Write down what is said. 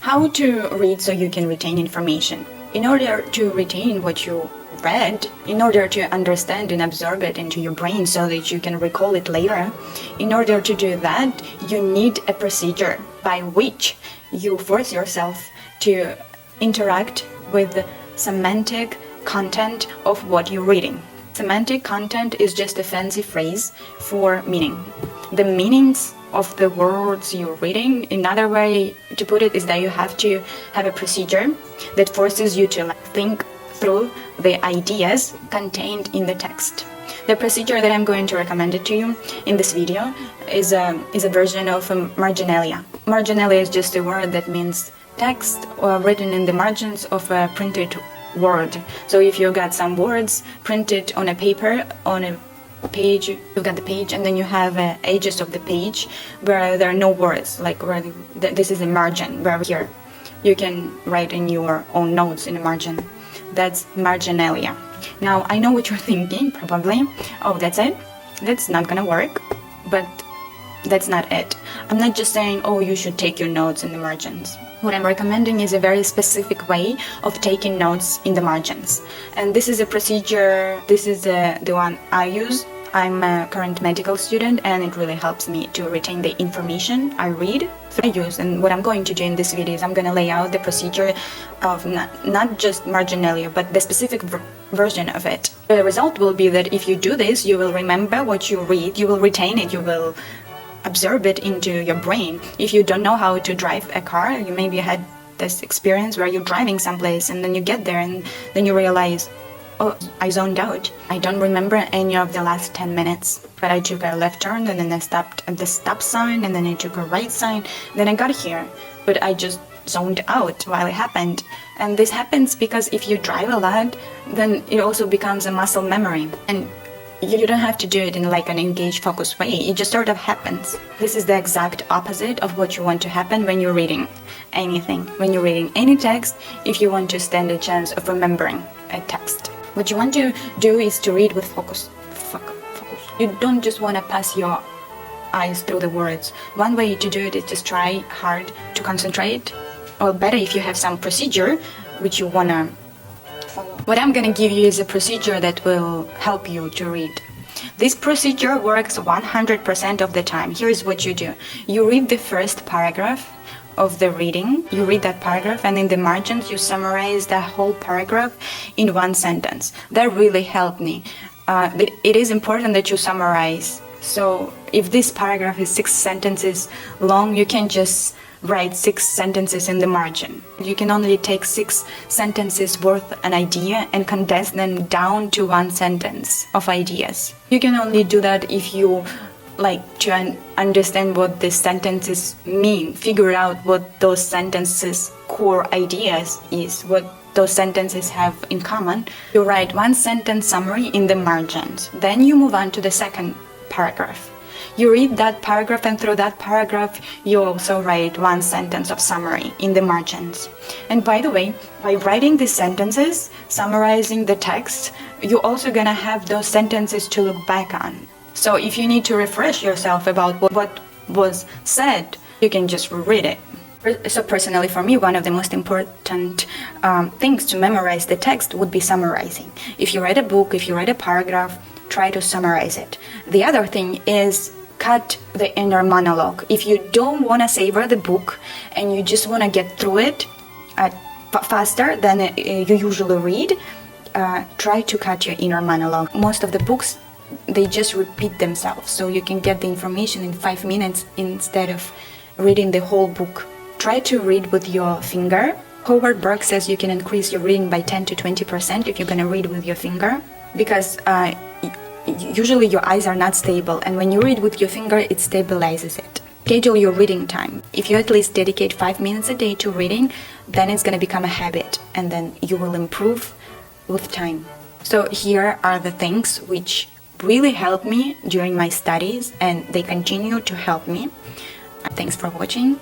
How to read so you can retain information. In order to retain what you read, in order to understand and absorb it into your brain so that you can recall it later, in order to do that, you need a procedure by which you force yourself to interact with semantic content of what you're reading. Semantic content is just a fancy phrase for meaning. The meanings of the words you're reading, another way to put it is that you have to have a procedure that forces you to think through the ideas contained in the text. The procedure that I'm going to recommend it to you in this video is a version of marginalia. Marginalia is just a word that means text written in the margins of a printed word. So if you got some words printed on a paper, on a page, you've got the page, and then you have edges of the page where there are no words, like where this is a margin, where here you can write in your own notes in the margin. That's marginalia. Now I know what you're thinking probably, oh, that's it, that's not gonna work, but that's not it. I'm not just saying, oh, you should take your notes in the margins. What I'm recommending is a very specific way of taking notes in the margins. And this is a procedure, this is the one I use. I'm a current medical student and it really helps me to retain the information I read. I use, and what I'm going to do in this video is I'm going to lay out the procedure of not just marginalia, but the specific version of it. The result will be that if you do this, you will remember what you read, you will retain it, you will absorb it into your brain. If you don't know how to drive a car, you maybe had this experience where you're driving someplace and then you get there and then you realize, oh, I zoned out. I don't remember any of the last 10 minutes. But I took a left turn and then I stopped at the stop sign and then I took a right sign. Then I got here, but I just zoned out while it happened. And this happens because if you drive a lot, then it also becomes a muscle memory. And you don't have to do it in like an engaged, focused way. It just sort of happens. This is the exact opposite of what you want to happen when you're reading anything. When you're reading any text, if you want to stand a chance of remembering a text. What you want to do is to read with focus. Focus. You don't just want to pass your eyes through the words. One way to do it is just try hard to concentrate. Or better if you have some procedure which you want to follow. What I'm going to give you is a procedure that will help you to read. This procedure works 100% of the time. Here's what you do. You read the first paragraph of the reading. You read that paragraph and in the margins you summarize the whole paragraph in one sentence. That really helped me. It is important that you summarize. So if this paragraph is 6 sentences long, you can just write 6 sentences in the margin. You can only take 6 sentences worth an idea and condense them down to 1 sentence of ideas. You can only do that if you like to understand what the sentences mean, figure out what those sentences' core ideas is, what those sentences have in common. You write 1 sentence summary in the margins. Then you move on to the second paragraph. You read that paragraph and through that paragraph you also write 1 sentence of summary in the margins. And by the way, by writing these sentences, summarizing the text, you're also gonna have those sentences to look back on. So if you need to refresh yourself about what was said, you can just read it. So personally for me, one of the most important things to memorize the text would be summarizing. If you read a book, if you read a paragraph, try to summarize it. The other thing is cut the inner monologue. If you don't want to savor the book and you just want to get through it faster than you usually read, try to cut your inner monologue. Most of the books, they just repeat themselves, so you can get the information in 5 minutes instead of reading the whole book. Try to read with your finger. Howard Burke says you can increase your reading by 10 to 20% if you're going to read with your finger, because usually your eyes are not stable, and when you read with your finger, it stabilizes it. Schedule your reading time. If you at least dedicate 5 minutes a day to reading, then it's going to become a habit, and then you will improve with time. So here are the things which really helped me during my studies, and they continue to help me. Thanks for watching.